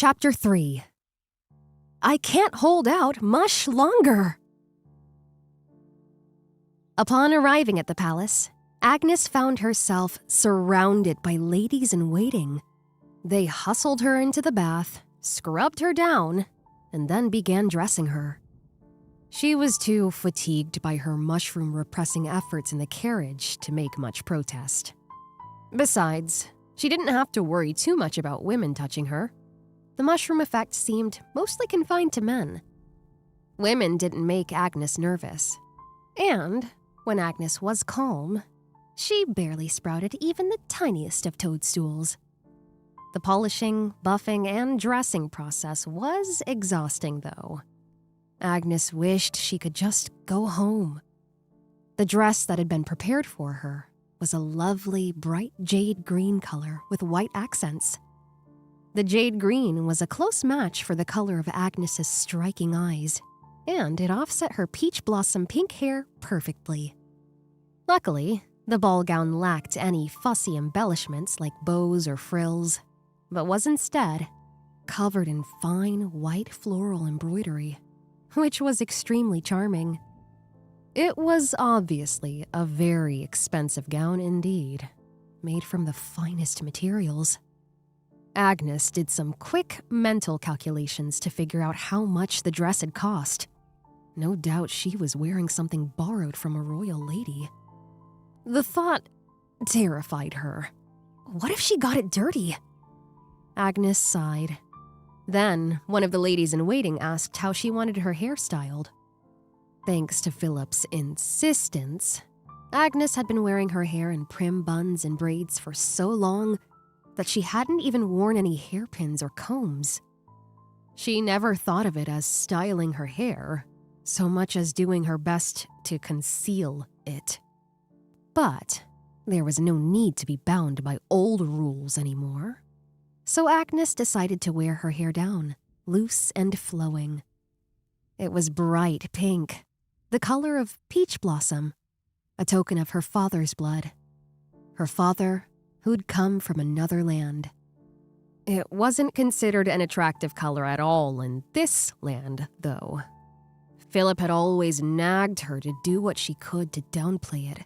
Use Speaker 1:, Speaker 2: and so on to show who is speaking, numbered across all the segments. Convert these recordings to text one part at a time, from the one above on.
Speaker 1: Chapter 3. I can't hold out much longer. Upon arriving at the palace, Agnes found herself surrounded by ladies-in-waiting. They hustled her into the bath, scrubbed her down, and then began dressing her. She was too fatigued by her mushroom-repressing efforts in the carriage to make much protest. Besides, she didn't have to worry too much about women touching her. The mushroom effect seemed mostly confined to men. Women didn't make Agnes nervous. And when Agnes was calm, she barely sprouted even the tiniest of toadstools. The polishing, buffing, and dressing process was exhausting, though. Agnes wished she could just go home. The dress that had been prepared for her was a lovely, bright jade green color with white accents. The jade green was a close match for the color of Agnes's striking eyes, and it offset her peach blossom pink hair perfectly. Luckily, the ball gown lacked any fussy embellishments like bows or frills, but was instead covered in fine white floral embroidery, which was extremely charming. It was obviously a very expensive gown indeed, made from the finest materials. Agnes did some quick mental calculations to figure out how much the dress had cost. No doubt she was wearing something borrowed from a royal lady. The thought terrified her. What if she got it dirty? Agnes sighed. Then, one of the ladies-in-waiting asked how she wanted her hair styled. Thanks to Philip's insistence, Agnes had been wearing her hair in prim buns and braids for so long that she hadn't even worn any hairpins or combs. She never thought of it as styling her hair, so much as doing her best to conceal it. But there was no need to be bound by old rules anymore. So Agnes decided to wear her hair down, loose and flowing. It was bright pink, the color of peach blossom, a token of her father's blood. Her father, who'd come from another land. It wasn't considered an attractive color at all in this land, though. Philip had always nagged her to do what she could to downplay it.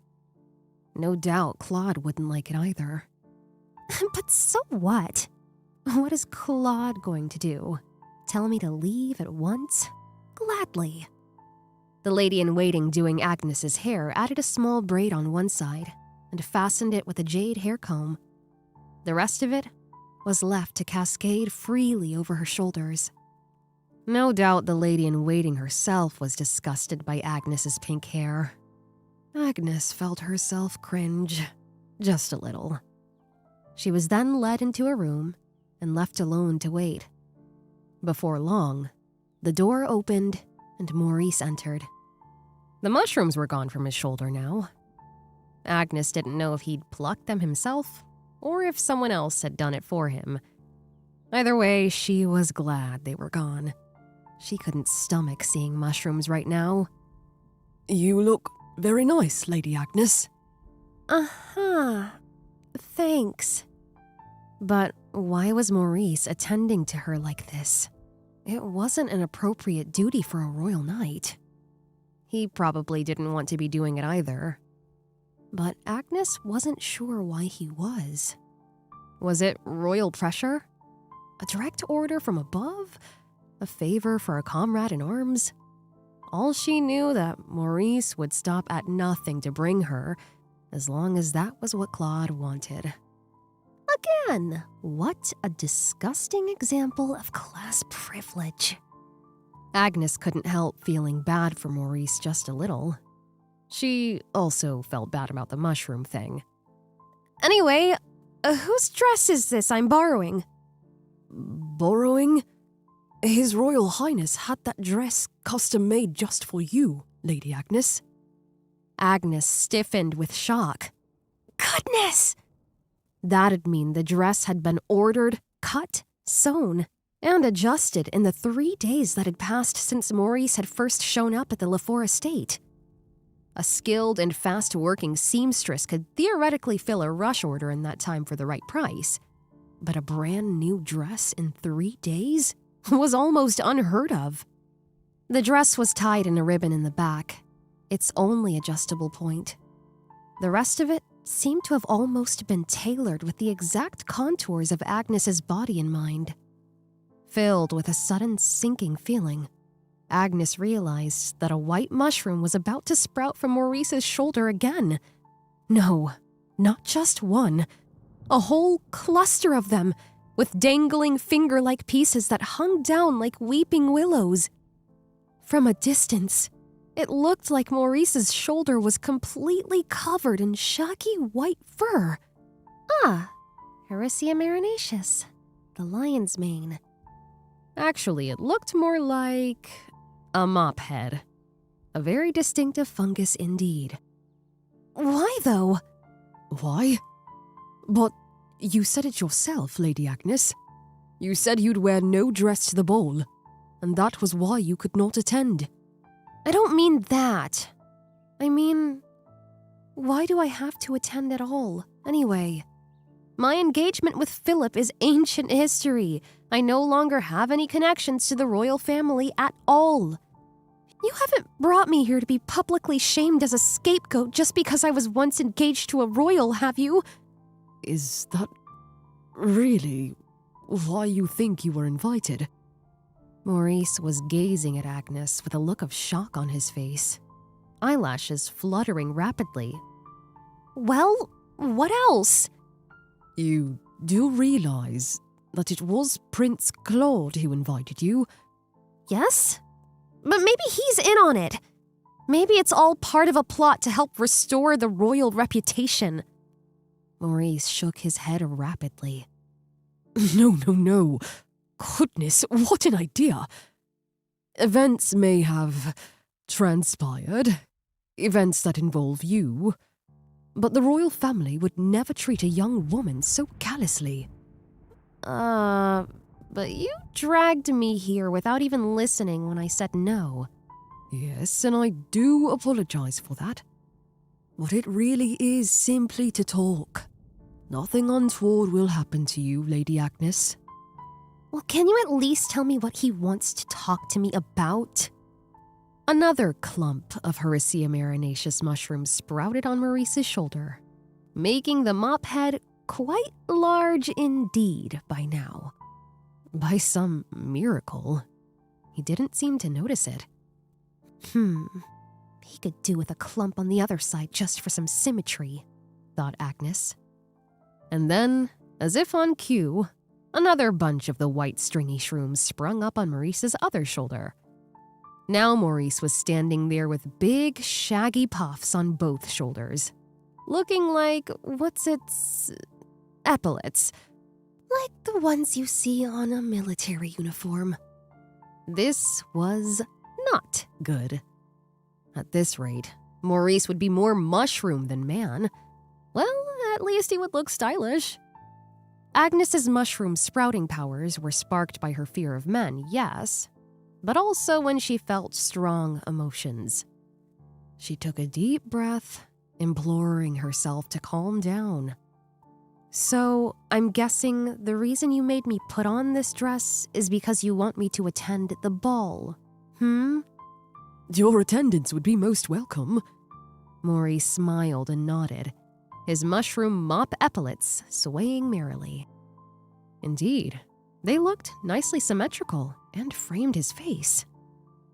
Speaker 1: No doubt Claude wouldn't like it either. But so what? What is Claude going to do? Tell me to leave at once? Gladly. The lady-in-waiting doing Agnes's hair added a small braid on one side and fastened it with a jade hair comb. The rest of it was left to cascade freely over her shoulders. No doubt the lady-in-waiting herself was disgusted by Agnes's pink hair. Agnes felt herself cringe, just a little. She was then led into a room and left alone to wait. Before long, the door opened and Maurice entered. The mushrooms were gone from his shoulder now. Agnes didn't know if he'd plucked them himself or if someone else had done it for him. Either way, she was glad they were gone. She couldn't stomach seeing mushrooms right now.
Speaker 2: You look very nice, Lady Agnes.
Speaker 1: Uh-huh. Thanks. But why was Maurice attending to her like this? It wasn't an appropriate duty for a royal knight. He probably didn't want to be doing it either. But Agnes wasn't sure why he was. Was it royal pressure? A direct order from above? A favor for a comrade in arms? All she knew that Maurice would stop at nothing to bring her, as long as that was what Claude wanted. Again, what a disgusting example of class privilege. Agnes couldn't help feeling bad for Maurice just a little. She also felt bad about the mushroom thing. Anyway, whose dress is this I'm borrowing?
Speaker 2: Borrowing? His Royal Highness had that dress custom-made just for you, Lady Agnes.
Speaker 1: Agnes stiffened with shock. Goodness! That'd mean the dress had been ordered, cut, sewn, and adjusted in the 3 days that had passed since Maurice had first shown up at the Lafort estate. A skilled and fast-working seamstress could theoretically fill a rush order in that time for the right price. but a brand new dress in 3 days was almost unheard of. The dress was tied in a ribbon in the back, its only adjustable point. The rest of it seemed to have almost been tailored with the exact contours of Agnes's body in mind. Filled with a sudden sinking feeling, Agnes realized that a white mushroom was about to sprout from Maurice's shoulder again. No, not just one. A whole cluster of them, with dangling finger-like pieces that hung down like weeping willows. From a distance, it looked like Maurice's shoulder was completely covered in shaggy white fur. Ah, Heracea marinaceus, the lion's mane. Actually, it looked more like a mop head. A very distinctive fungus indeed. Why, though?
Speaker 2: Why? But you said it yourself, Lady Agnes. You said you'd wear no dress to the ball, and that was why you could not attend.
Speaker 1: I don't mean that. I mean, why do I have to attend at all, anyway? My engagement with Philip is ancient history. I no longer have any connections to the royal family at all. You haven't brought me here to be publicly shamed as a scapegoat just because I was once engaged to a royal, have you?
Speaker 2: Is that really why you think you were invited?
Speaker 1: Maurice was gazing at Agnes with a look of shock on his face, eyelashes fluttering rapidly. Well, what else?
Speaker 2: You do realize that it was Prince Claude who invited you?
Speaker 1: Yes? But maybe he's in on it. Maybe it's all part of a plot to help restore the royal reputation. Maurice shook his head rapidly.
Speaker 2: No. Goodness, what an idea. Events may have transpired, events that involve you, but the royal family would never treat a young woman so callously.
Speaker 1: But you dragged me here without even listening when I said no.
Speaker 2: Yes, and I do apologize for that. But it really is simply to talk. Nothing untoward will happen to you, Lady Agnes.
Speaker 1: Well, can you at least tell me what he wants to talk to me about? Another clump of Heracea marinaceus mushrooms sprouted on Maurice's shoulder, making the mop head quite large indeed by now. By some miracle, he didn't seem to notice it. He could do with a clump on the other side just for some symmetry, thought Agnes. And then, as if on cue, another bunch of the white stringy shrooms sprung up on Maurice's other shoulder. Now Maurice was standing there with big, shaggy puffs on both shoulders, looking like, epaulets. Like the ones you see on a military uniform. This was not good. At this rate, Maurice would be more mushroom than man. Well, at least he would look stylish. Agnes's mushroom sprouting powers were sparked by her fear of men, yes, but also when she felt strong emotions. She took a deep breath, imploring herself to calm down. So, I'm guessing the reason you made me put on this dress is because you want me to attend the ball,
Speaker 2: Your attendance would be most welcome.
Speaker 1: Maurice smiled and nodded, his mushroom mop epaulets swaying merrily. Indeed, they looked nicely symmetrical and framed his face.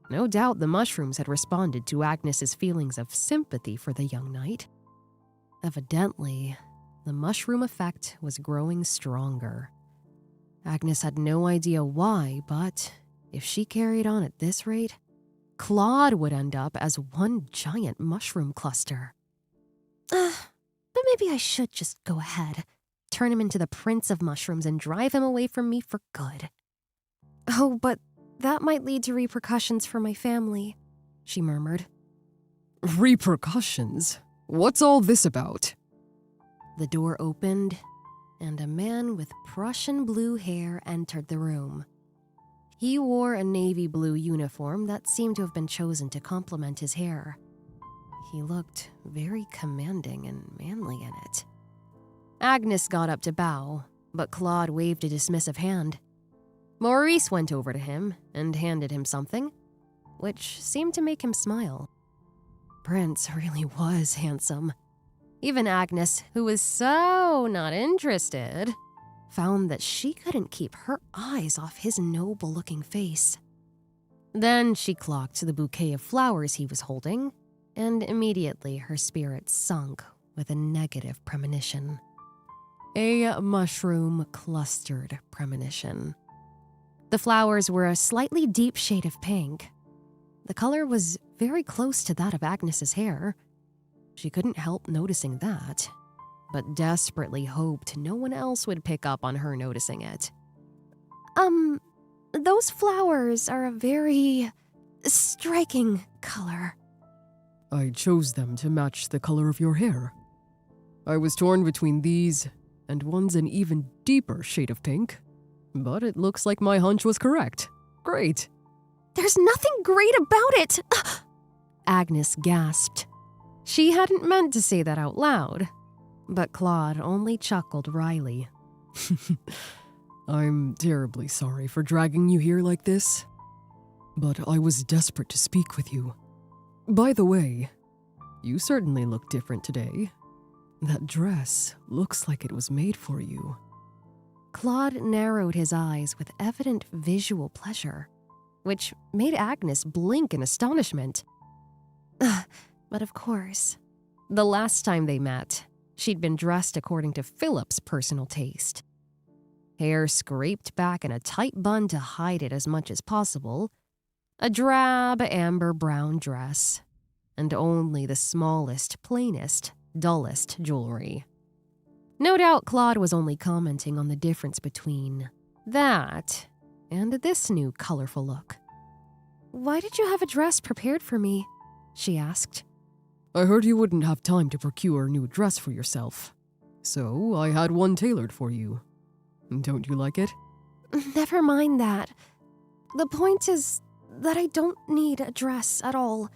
Speaker 1: No doubt the mushrooms had responded to Agnes's feelings of sympathy for the young knight. Evidently, the mushroom effect was growing stronger. Agnes had no idea why, but if she carried on at this rate, Claude would end up as one giant mushroom cluster. But maybe I should just go ahead, turn him into the prince of mushrooms and drive him away from me for good. Oh, but that might lead to repercussions for my family, she murmured.
Speaker 2: Repercussions? What's all this about?
Speaker 1: The door opened, and a man with Prussian blue hair entered the room. He wore a navy blue uniform that seemed to have been chosen to complement his hair. He looked very commanding and manly in it. Agnes got up to bow, but Claude waved a dismissive hand. Maurice went over to him and handed him something, which seemed to make him smile. Prince really was handsome. Even Agnes, who was so not interested, found that she couldn't keep her eyes off his noble-looking face. Then she clocked the bouquet of flowers he was holding, and immediately her spirits sunk with a negative premonition. A mushroom-clustered premonition. The flowers were a slightly deep shade of pink. The color was very close to that of Agnes's hair. She couldn't help noticing that, but desperately hoped no one else would pick up on her noticing it. Those flowers are a very striking color.
Speaker 2: I chose them to match the color of your hair. I was torn between these, and one's an even deeper shade of pink. But it looks like my hunch was correct. Great.
Speaker 1: There's nothing great about it! Agnes gasped. She hadn't meant to say that out loud, but Claude only chuckled wryly.
Speaker 2: I'm terribly sorry for dragging you here like this, but I was desperate to speak with you. By the way, you certainly look different today. That dress looks like it was made for you.
Speaker 1: Claude narrowed his eyes with evident visual pleasure, which made Agnes blink in astonishment. But of course, the last time they met, she'd been dressed according to Philip's personal taste. Hair scraped back in a tight bun to hide it as much as possible, a drab amber brown dress, and only the smallest, plainest, dullest jewelry. No doubt Claude was only commenting on the difference between that and this new colorful look. "Why did you have a dress prepared for me?" she asked.
Speaker 2: I heard you wouldn't have time to procure a new dress for yourself, so I had one tailored for you. Don't you like it?
Speaker 1: Never mind that. The point is that I don't need a dress at all.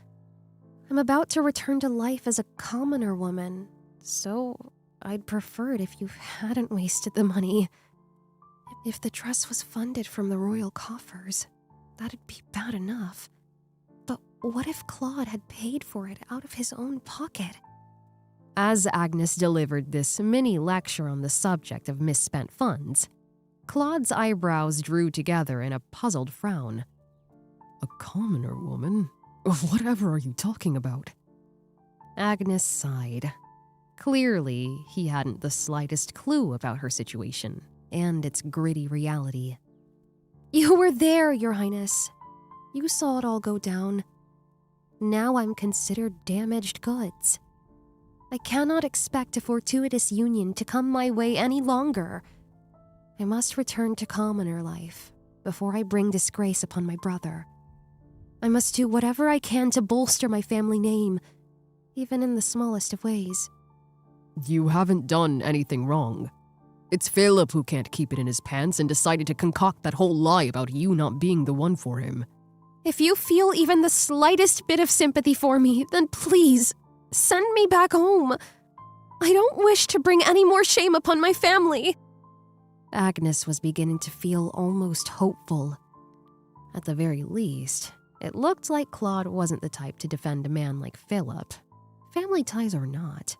Speaker 1: I'm about to return to life as a commoner woman, so I'd prefer it if you hadn't wasted the money. If the dress was funded from the royal coffers, that'd be bad enough. But what if Claude had paid for it out of his own pocket? As Agnes delivered this mini lecture on the subject of misspent funds, Claude's eyebrows drew together in a puzzled frown.
Speaker 2: A commoner woman? Whatever are you talking about?
Speaker 1: Agnes sighed. Clearly, he hadn't the slightest clue about her situation and its gritty reality. You were there, Your Highness. You saw it all go down. Now I'm considered damaged goods. I cannot expect a fortuitous union to come my way any longer. I must return to commoner life before I bring disgrace upon my brother. I must do whatever I can to bolster my family name, even in the smallest of ways.
Speaker 2: You haven't done anything wrong. It's Philip who can't keep it in his pants and decided to concoct that whole lie about you not being the one for him.
Speaker 1: If you feel even the slightest bit of sympathy for me, then please, send me back home. I don't wish to bring any more shame upon my family. Agnes was beginning to feel almost hopeful. At the very least, it looked like Claude wasn't the type to defend a man like Philip, family ties or not.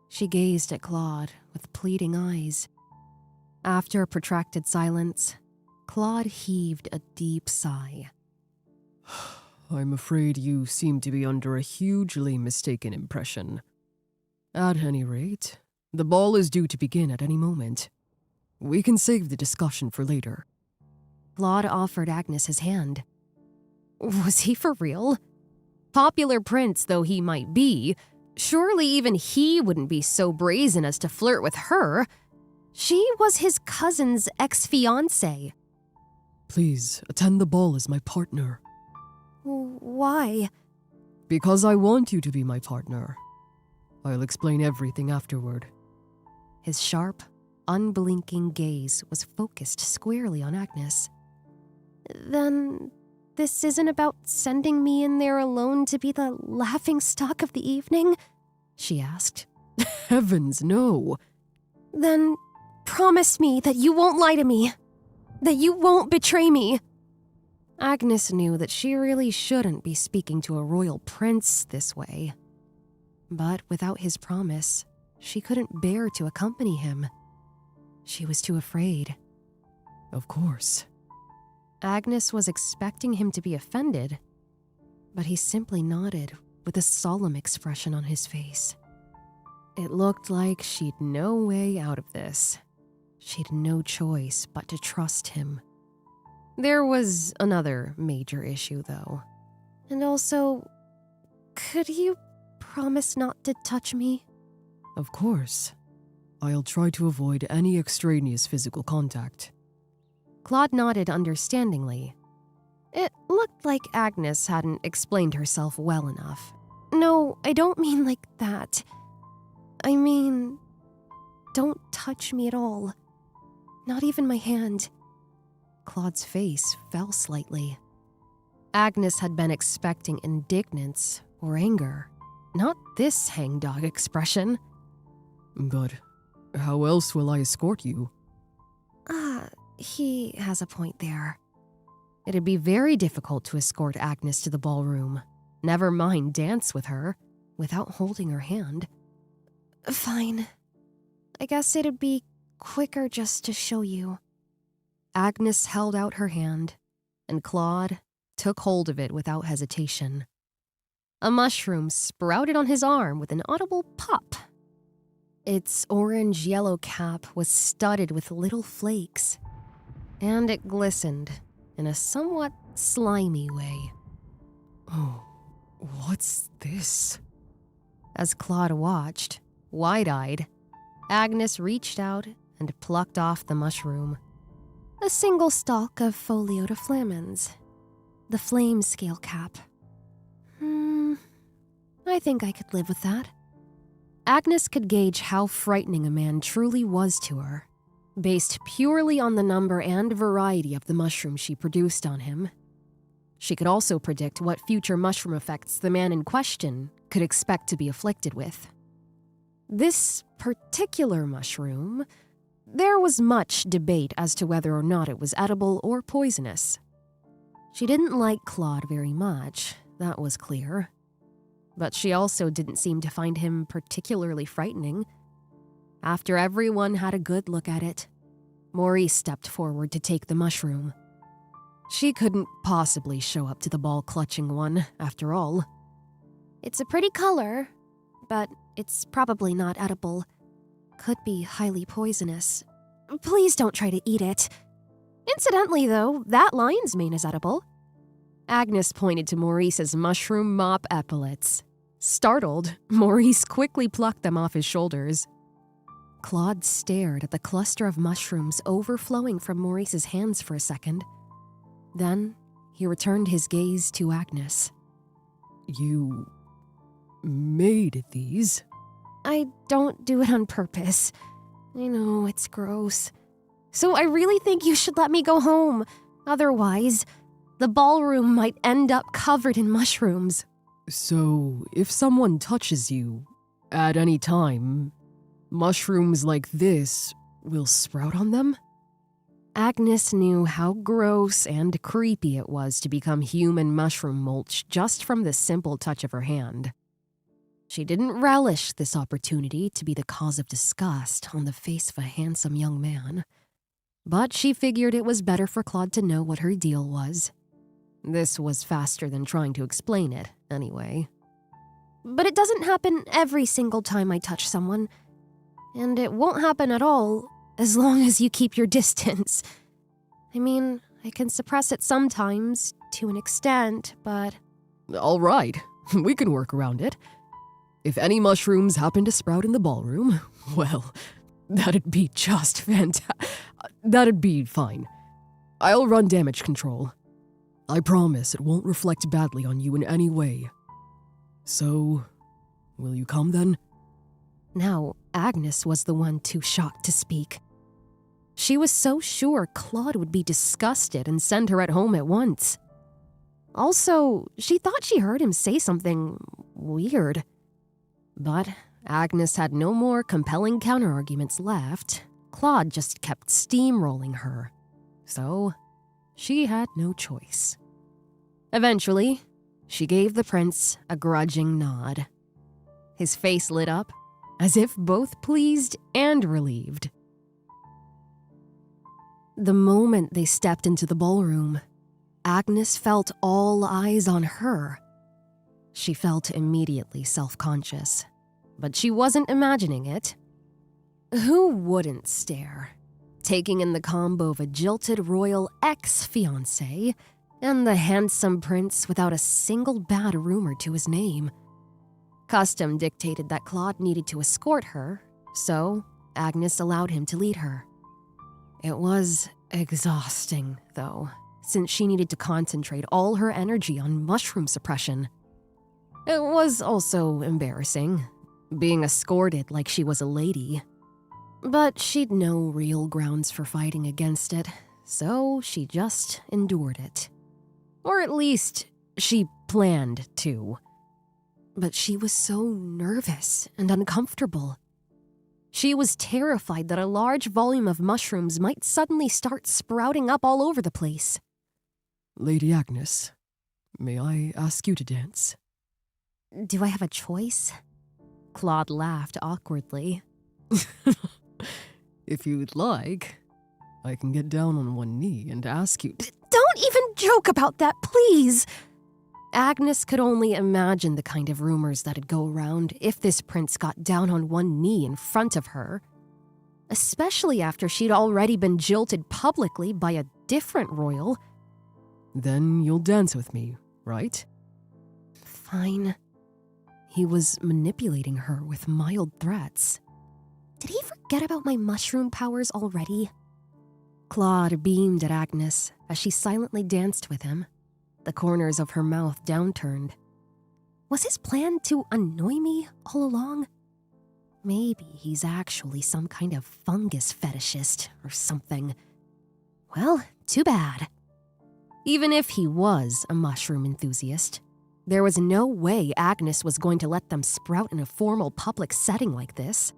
Speaker 1: She gazed at Claude with pleading eyes. After a protracted silence, Claude heaved a deep sigh.
Speaker 2: I'm afraid you seem to be under a hugely mistaken impression. At any rate, the ball is due to begin at any moment. We can save the discussion for later.
Speaker 1: Claude offered Agnes his hand. Was he for real? Popular prince though he might be, surely even he wouldn't be so brazen as to flirt with her. She was his cousin's ex-fiancée.
Speaker 2: Please, attend the ball as my partner.
Speaker 1: Why?
Speaker 2: Because I want you to be my partner. I'll explain everything afterward.
Speaker 1: His sharp, unblinking gaze was focused squarely on Agnes. Then this isn't about sending me in there alone to be the laughingstock of the evening? She asked.
Speaker 2: Heavens, no.
Speaker 1: Then promise me that you won't lie to me. That you won't betray me." Agnes knew that she really shouldn't be speaking to a royal prince this way. But without his promise, she couldn't bear to accompany him. She was too afraid.
Speaker 2: Of course.
Speaker 1: Agnes was expecting him to be offended, but he simply nodded with a solemn expression on his face. It looked like she'd no way out of this. She'd no choice but to trust him. There was another major issue, though. And also, could you promise not to touch me?
Speaker 2: Of course. I'll try to avoid any extraneous physical contact.
Speaker 1: Claude nodded understandingly. It looked like Agnes hadn't explained herself well enough. No, I don't mean like that. I mean, don't touch me at all. Not even my hand. Claude's face fell slightly. Agnes had been expecting indignance or anger, not this hangdog expression.
Speaker 2: But how else will I escort you?
Speaker 1: He has a point there. It'd be very difficult to escort Agnes to the ballroom, never mind dance with her, without holding her hand. Fine. I guess it'd be quicker just to show you. Agnes held out her hand, and Claude took hold of it without hesitation. A mushroom sprouted on his arm with an audible pop. Its orange-yellow cap was studded with little flakes, and it glistened in a somewhat slimy way.
Speaker 2: Oh, what's this?
Speaker 1: As Claude watched, wide-eyed, Agnes reached out and plucked off the mushroom. A single stalk of folio de flamens. The flame scale cap. I think I could live with that. Agnes could gauge how frightening a man truly was to her, based purely on the number and variety of the mushroom she produced on him. She could also predict what future mushroom effects the man in question could expect to be afflicted with. This particular mushroom, there was much debate as to whether or not it was edible or poisonous. She didn't like Claude very much, that was clear. But she also didn't seem to find him particularly frightening. After everyone had a good look at it, Maurice stepped forward to take the mushroom. She couldn't possibly show up to the ball clutching one, after all. It's a pretty color, but it's probably not edible. Could be highly poisonous. Please don't try to eat it. Incidentally, though, that lion's mane is edible. Agnes pointed to Maurice's mushroom mop epaulets. Startled, Maurice quickly plucked them off his shoulders. Claude stared at the cluster of mushrooms overflowing from Maurice's hands for a second. Then, he returned his gaze to Agnes.
Speaker 2: You made these?
Speaker 1: I don't do it on purpose. I know, it's gross. So I really think you should let me go home. Otherwise, the ballroom might end up covered in mushrooms.
Speaker 2: So, if someone touches you, at any time, mushrooms like this will sprout on them?
Speaker 1: Agnes knew how gross and creepy it was to become human mushroom mulch just from the simple touch of her hand. She didn't relish this opportunity to be the cause of disgust on the face of a handsome young man, but she figured it was better for Claude to know what her deal was. This was faster than trying to explain it, anyway. But it doesn't happen every single time I touch someone, and it won't happen at all as long as you keep your distance. I mean, I can suppress it sometimes, to an extent, but...
Speaker 2: All right, we can work around it. If any mushrooms happen to sprout in the ballroom, well, that'd be just fantastic. That'd be fine. I'll run damage control. I promise it won't reflect badly on you in any way. So, will you come then?
Speaker 1: Now, Agnes was the one too shocked to speak. She was so sure Claude would be disgusted and send her at home at once. Also, she thought she heard him say something weird. But Agnes had no more compelling counterarguments left. Claude just kept steamrolling her. So, she had no choice. Eventually, she gave the prince a grudging nod. His face lit up, as if both pleased and relieved. The moment they stepped into the ballroom, Agnes felt all eyes on her. She felt immediately self-conscious, but she wasn't imagining it. Who wouldn't stare, taking in the combo of a jilted royal ex-fiancé and the handsome prince without a single bad rumor to his name? Custom dictated that Claude needed to escort her, so Agnes allowed him to lead her. It was exhausting, though, since she needed to concentrate all her energy on mushroom suppression. It was also embarrassing, being escorted like she was a lady. But she'd no real grounds for fighting against it, so she just endured it. Or at least, she planned to. But she was so nervous and uncomfortable. She was terrified that a large volume of mushrooms might suddenly start sprouting up all over the place.
Speaker 2: Lady Agnes, may I ask you to dance?
Speaker 1: Do I have a choice? Claude laughed awkwardly.
Speaker 2: If you'd like, I can get down on one knee and ask you.
Speaker 1: Don't even joke about that, please! Agnes could only imagine the kind of rumors that'd go around if this prince got down on one knee in front of her. Especially after she'd already been jilted publicly by a different royal.
Speaker 2: Then you'll dance with me, right?
Speaker 1: Fine. He was manipulating her with mild threats. Did he forget about my mushroom powers already? Claude beamed at Agnes as she silently danced with him, the corners of her mouth downturned. Was his plan to annoy me all along? Maybe he's actually some kind of fungus fetishist or something. Well, too bad. Even if he was a mushroom enthusiast, there was no way Agnes was going to let them sprout in a formal public setting like this.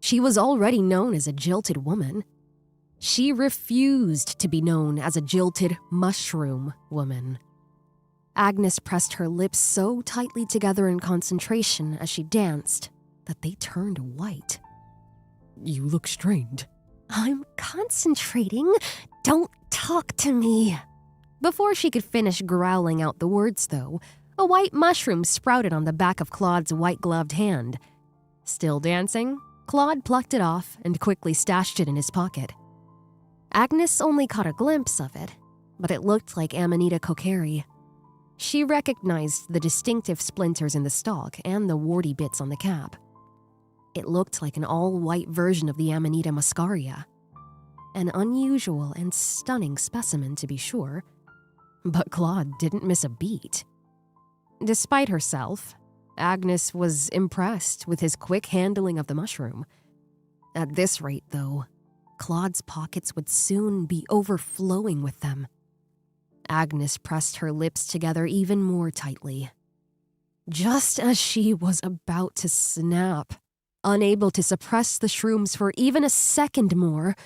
Speaker 1: She was already known as a jilted woman. She refused to be known as a jilted mushroom woman. Agnes pressed her lips so tightly together in concentration as she danced that they turned white.
Speaker 2: You look strained.
Speaker 1: I'm concentrating. Don't talk to me. Before she could finish growling out the words, though, a white mushroom sprouted on the back of Claude's white-gloved hand. Still dancing, Claude plucked it off and quickly stashed it in his pocket. Agnes only caught a glimpse of it, but it looked like Amanita Kokeri. She recognized the distinctive splinters in the stalk and the warty bits on the cap. It looked like an all-white version of the Amanita muscaria. An unusual and stunning specimen, to be sure, but Claude didn't miss a beat. Despite herself, Agnes was impressed with his quick handling of the mushroom. At this rate, though, Claude's pockets would soon be overflowing with them. Agnes pressed her lips together even more tightly. Just as she was about to snap, unable to suppress the shrooms for even a second more,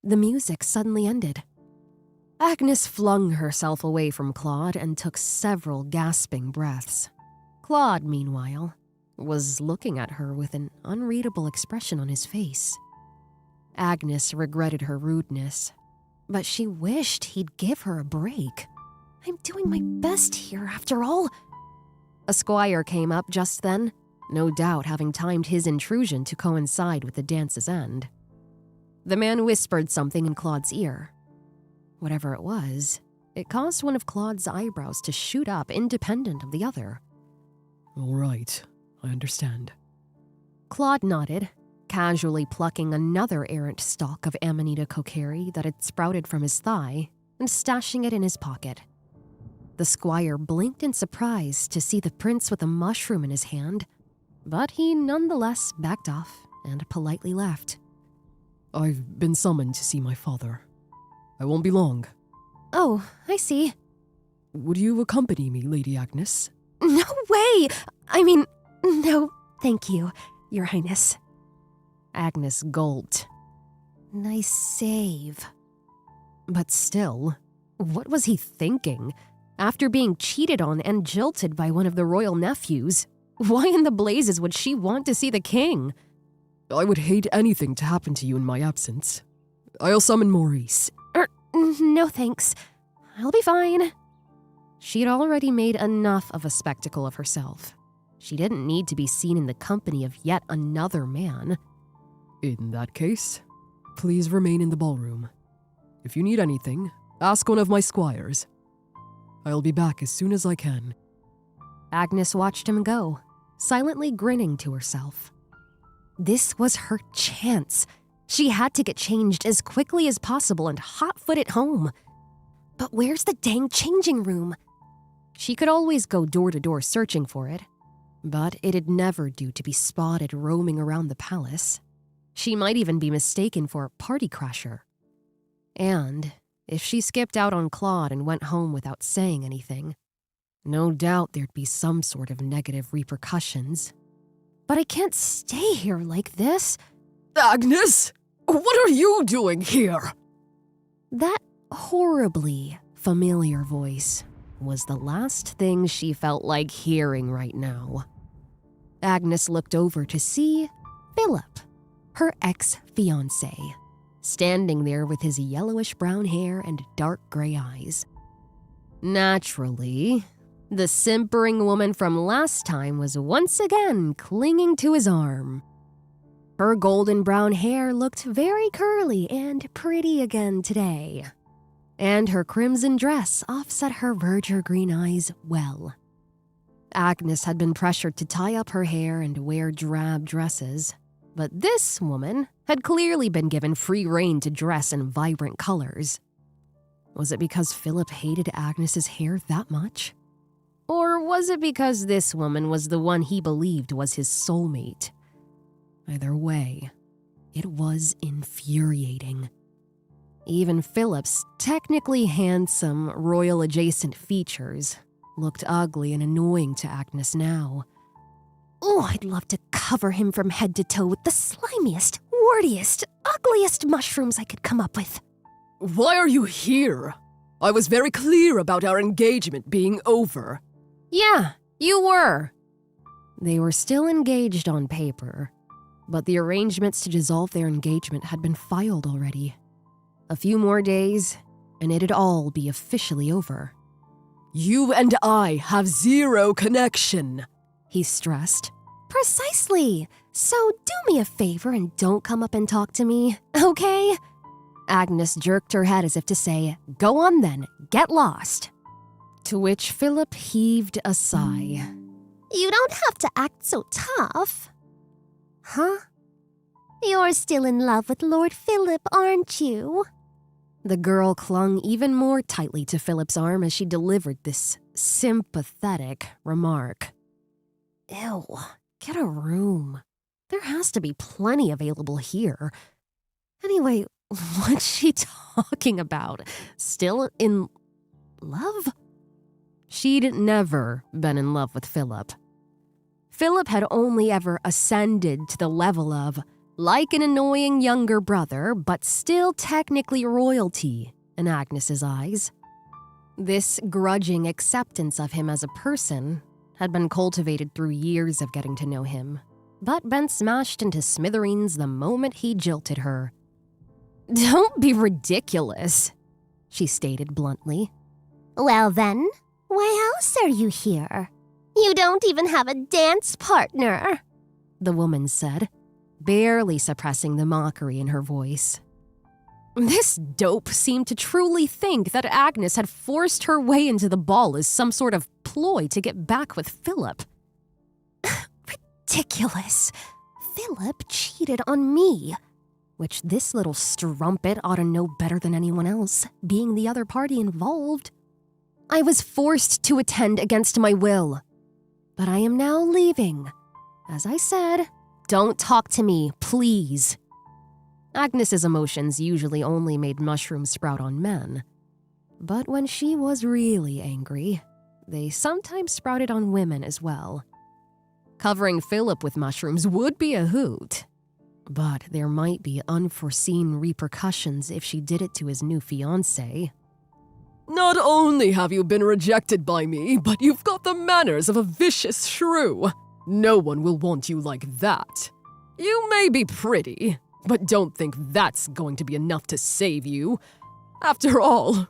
Speaker 1: the music suddenly ended. Agnes flung herself away from Claude and took several gasping breaths. Claude, meanwhile, was looking at her with an unreadable expression on his face. Agnes regretted her rudeness, but she wished he'd give her a break. I'm doing my best here, after all. A squire came up just then, no doubt having timed his intrusion to coincide with the dance's end. The man whispered something in Claude's ear. Whatever it was, it caused one of Claude's eyebrows to shoot up independent of the other.
Speaker 2: All right, I understand.
Speaker 1: Claude nodded, casually plucking another errant stalk of Amanita Kokeri that had sprouted from his thigh and stashing it in his pocket. The squire blinked in surprise to see the prince with a mushroom in his hand, but he nonetheless backed off and politely left.
Speaker 2: I've been summoned to see my father. I won't be long.
Speaker 1: Oh, I see.
Speaker 2: Would you accompany me, Lady Agnes?
Speaker 1: No way! No, thank you, Your Highness. Agnes gulped. Nice save.
Speaker 2: But still, what was he thinking? After being cheated on and jilted by one of the royal nephews, why in the blazes would she want to see the king? I would hate anything to happen to you in my absence. I'll summon Maurice.
Speaker 1: No thanks. I'll be fine. She'd already made enough of a spectacle of herself. She didn't need to be seen in the company of yet another man.
Speaker 2: In that case, please remain in the ballroom. If you need anything, ask one of my squires. I'll be back as soon as I can.
Speaker 1: Agnes watched him go, silently grinning to herself. This was her chance. She had to get changed as quickly as possible and hot-foot it home. But where's the dang changing room? She could always go door to door searching for it, but it'd never do to be spotted roaming around the palace. She might even be mistaken for a party crasher. And if she skipped out on Claude and went home without saying anything, no doubt there'd be some sort of negative repercussions. But I can't stay here like this.
Speaker 2: Agnes! What are you doing here?
Speaker 1: That horribly familiar voice was the last thing she felt like hearing right now. Agnes looked over to see Philip, her ex-fiancé, standing there with his yellowish-brown hair and dark gray eyes. Naturally, the simpering woman from last time was once again clinging to his arm. Her golden brown hair looked very curly and pretty again today, and her crimson dress offset her verdure green eyes well. Agnes had been pressured to tie up her hair and wear drab dresses, but this woman had clearly been given free rein to dress in vibrant colors. Was it because Philip hated Agnes's hair that much? Or was it because this woman was the one he believed was his soulmate? Either way, it was infuriating. Even Philip's technically handsome, royal-adjacent features looked ugly and annoying to Agnes now. Oh, I'd love to cover him from head to toe with the slimiest, wartiest, ugliest mushrooms I could come up with.
Speaker 2: Why are you here? I was very clear about our engagement being over.
Speaker 1: Yeah, you were. They were still engaged on paper, but the arrangements to dissolve their engagement had been filed already. A few more days, and it'd all be officially over.
Speaker 2: You and I have zero connection, he stressed.
Speaker 1: Precisely. So do me a favor and don't come up and talk to me, okay? Agnes jerked her head as if to say, go on then, get lost. To which Philip heaved a sigh. You don't have to act so tough. Huh? You're still in love with Lord Philip, aren't you? The girl clung even more tightly to Philip's arm as she delivered this sympathetic remark. Ew, get a room. There has to be plenty available here. Anyway, what's she talking about? Still in love? She'd never been in love with Philip. Philip had only ever ascended to the level of like an annoying younger brother, but still technically royalty in Agnes's eyes. This grudging acceptance of him as a person had been cultivated through years of getting to know him, but been smashed into smithereens the moment he jilted her. Don't be ridiculous, she stated bluntly. Well then, why else are you here? You don't even have a dance partner, the woman said, barely suppressing the mockery in her voice. This dope seemed to truly think that Agnes had forced her way into the ball as some sort of ploy to get back with Philip. Ridiculous. Philip cheated on me, which this little strumpet ought to know better than anyone else, being the other party involved. I was forced to attend against my will, but I am now leaving. As I said, don't talk to me, please. Agnes's emotions usually only made mushrooms sprout on men, but when she was really angry, they sometimes sprouted on women as well. Covering Philip with mushrooms would be a hoot, But there might be unforeseen repercussions if she did it to his new fiancé.
Speaker 2: Not only have you been rejected by me, but you've got the manners of a vicious shrew. No one will want you like that. You may be pretty, but don't think that's going to be enough to save you. After all,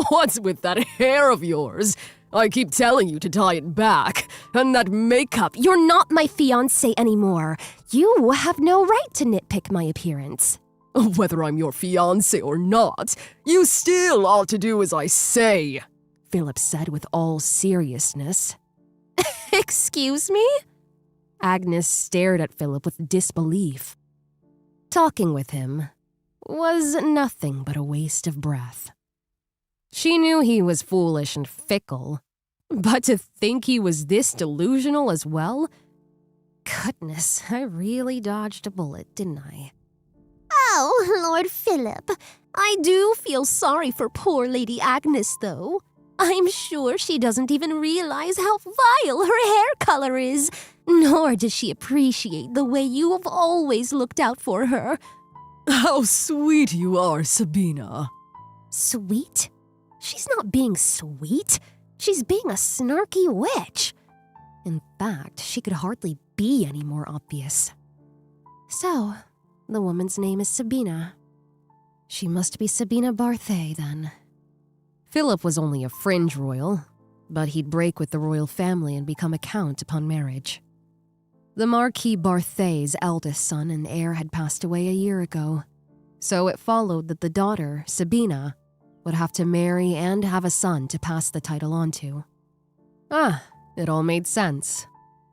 Speaker 2: what's with that hair of yours? I keep telling you to tie it back, and that makeup.
Speaker 1: You're not my fiancé anymore. You have no right to nitpick my appearance.
Speaker 2: Whether I'm your fiancé or not, you still ought to do as I say,
Speaker 1: Philip said with all seriousness. Excuse me? Agnes stared at Philip with disbelief. Talking with him was nothing but a waste of breath. She knew he was foolish and fickle, but to think he was this delusional as well? Goodness, I really dodged a bullet, didn't I? Oh, Lord Philip, I do feel sorry for poor Lady Agnes, though. I'm sure she doesn't even realize how vile her hair color is, nor does she appreciate the way you have always looked out for her.
Speaker 2: How sweet you are, Sabina.
Speaker 1: Sweet? She's not being sweet. She's being a snarky witch. In fact, she could hardly be any more obvious. So, the woman's name is Sabina. She must be Sabina Barthay, then. Philip was only a fringe royal, but he'd break with the royal family and become a count upon marriage. The Marquis Barthay's eldest son and heir had passed away a year ago, so it followed that the daughter, Sabina, would have to marry and have a son to pass the title on to. It all made sense.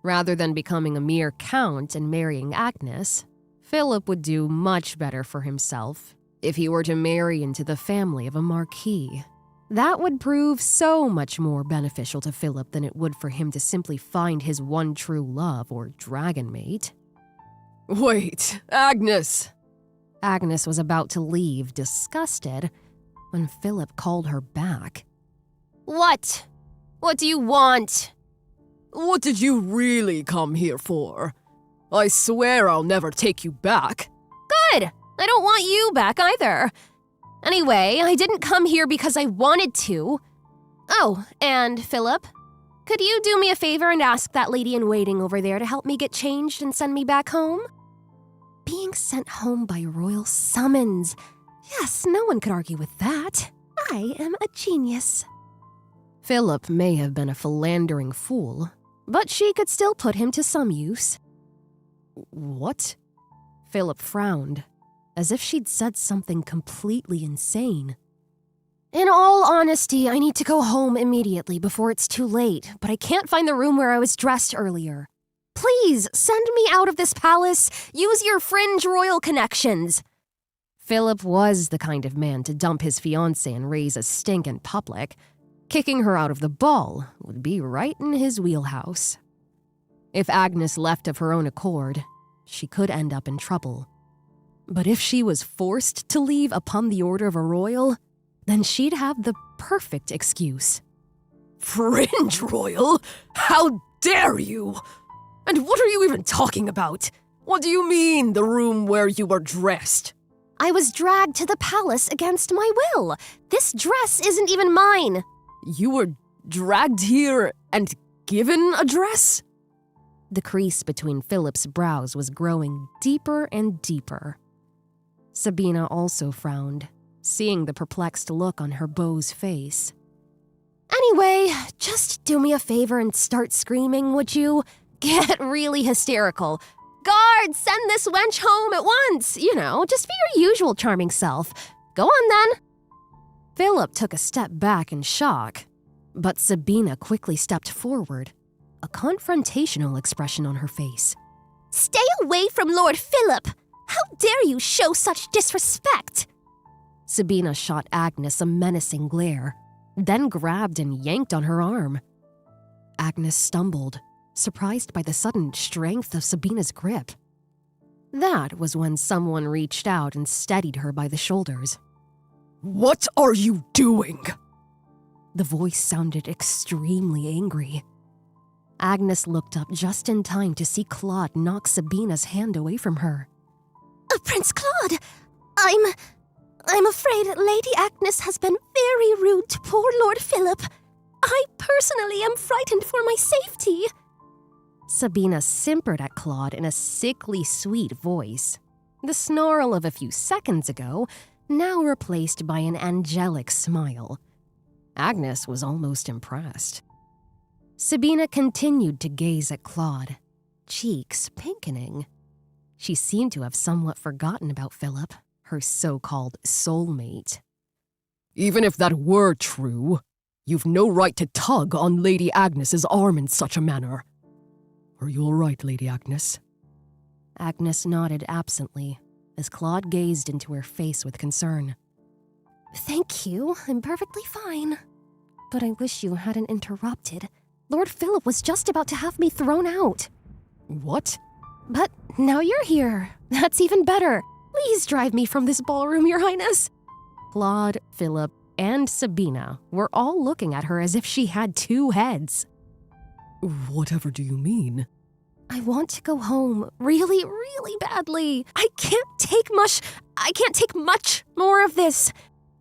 Speaker 1: Rather than becoming a mere count and marrying Agnes, Philip would do much better for himself if he were to marry into the family of a marquis. That would prove so much more beneficial to Philip than it would for him to simply find his one true love or dragon mate.
Speaker 2: Wait, Agnes!
Speaker 1: Agnes was about to leave, disgusted, when Philip called her back. What? What do you want?
Speaker 2: What did you really come here for? I swear I'll never take you back.
Speaker 1: Good! I don't want you back either. Anyway, I didn't come here because I wanted to. Oh, and Philip, could you do me a favor and ask that lady-in-waiting over there to help me get changed and send me back home? Being sent home by royal summons. Yes, no one could argue with that. I am a genius. Philip may have been a philandering fool, but she could still put him to some use.
Speaker 2: What?
Speaker 1: Philip frowned, as if she'd said something completely insane. In all honesty, I need to go home immediately before it's too late, but I can't find the room where I was dressed earlier. Please, send me out of this palace. Use your fringe royal connections. Philip was the kind of man to dump his fiancée and raise a stink in public. Kicking her out of the ball would be right in his wheelhouse. If Agnes left of her own accord, she could end up in trouble. But if she was forced to leave upon the order of a royal, then she'd have the perfect excuse.
Speaker 2: Fringe royal? How dare you? And what are you even talking about? What do you mean, the room where you were dressed?
Speaker 1: I was dragged to the palace against my will. This dress isn't even mine.
Speaker 2: You were dragged here and given a dress?
Speaker 1: The crease between Philip's brows was growing deeper and deeper. Sabina also frowned, seeing the perplexed look on her beau's face. Anyway, just do me a favor and start screaming, would you? Get really hysterical. Guards, send this wench home at once. You know, just be your usual charming self. Go on then. Philip took a step back in shock, but Sabina quickly stepped forward, a confrontational expression on her face. Stay away from Lord Philip! How dare you show such disrespect? Sabina shot Agnes a menacing glare, then grabbed and yanked on her arm. Agnes stumbled, surprised by the sudden strength of Sabina's grip. That was when someone reached out and steadied her by the shoulders.
Speaker 2: What are you doing?
Speaker 1: The voice sounded extremely angry. Agnes looked up just in time to see Claude knock Sabina's hand away from her.
Speaker 3: Prince Claude, I'm afraid Lady Agnes has been very rude to poor Lord Philip. I personally am frightened for my safety.
Speaker 1: Sabina simpered at Claude in a sickly sweet voice. The snarl of a few seconds ago, now replaced by an angelic smile. Agnes was almost impressed. Sabina continued to gaze at Claude, cheeks pinkening. She seemed to have somewhat forgotten about Philip, her so-called soulmate.
Speaker 2: Even if that were true, you've no right to tug on Lady Agnes's arm in such a manner. Are you all right, Lady Agnes?
Speaker 1: Agnes nodded absently as Claude gazed into her face with concern.
Speaker 3: Thank you, I'm perfectly fine. But I wish you hadn't interrupted. Lord Philip was just about to have me thrown out.
Speaker 2: What?
Speaker 3: But now you're here. That's even better. Please drive me from this ballroom, Your Highness.
Speaker 1: Claude, Philip, and Sabina were all looking at her as if she had two heads.
Speaker 2: Whatever do you mean?
Speaker 3: I want to go home really, really badly. I can't take much more of this.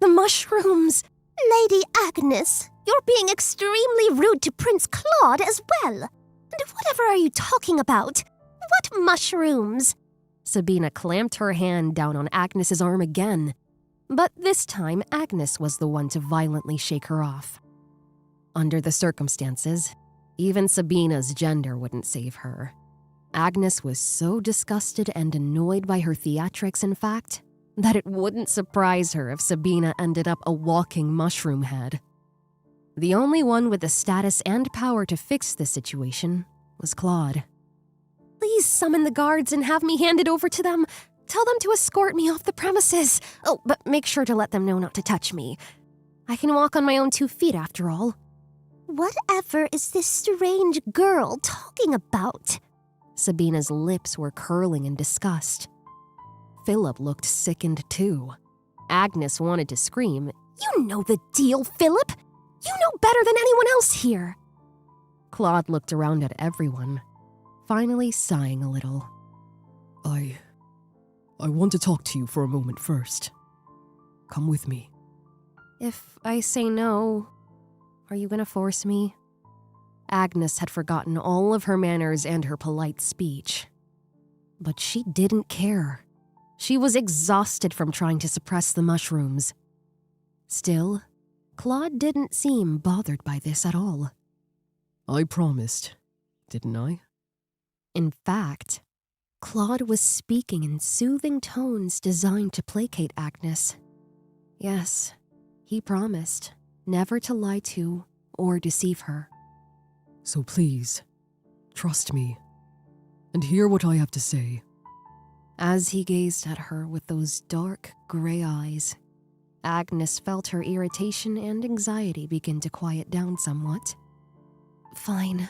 Speaker 3: The mushrooms. Lady Agnes, you're being extremely rude to Prince Claude as well. And whatever are you talking about? What mushrooms?
Speaker 1: Sabina clamped her hand down on Agnes's arm again, but this time Agnes was the one to violently shake her off. Under the circumstances, even Sabina's gender wouldn't save her. Agnes was so disgusted and annoyed by her theatrics, in fact, that it wouldn't surprise her if Sabina ended up a walking mushroom head. The only one with the status and power to fix the situation was Claude.
Speaker 3: Please summon the guards and have me handed over to them. Tell them to escort me off the premises. Oh, but make sure to let them know not to touch me. I can walk on my own 2 feet after all. Whatever is this strange girl talking about?
Speaker 1: Sabina's lips were curling in disgust. Philip looked sickened too. Agnes wanted to scream.
Speaker 3: You know the deal, Philip. You know better than anyone else here.
Speaker 1: Claude looked around at everyone, finally sighing a little.
Speaker 2: I want to talk to you for a moment first. Come with me.
Speaker 1: If I say no, are you gonna force me? Agnes had forgotten all of her manners and her polite speech. But she didn't care. She was exhausted from trying to suppress the mushrooms. Still, Claude didn't seem bothered by this at all.
Speaker 2: I promised, didn't I?
Speaker 1: In fact, Claude was speaking in soothing tones designed to placate Agnes. Yes, he promised never to lie to or deceive her.
Speaker 2: So please, trust me, and hear what I have to say.
Speaker 1: As he gazed at her with those dark, gray eyes, Agnes felt her irritation and anxiety begin to quiet down somewhat.
Speaker 3: Fine.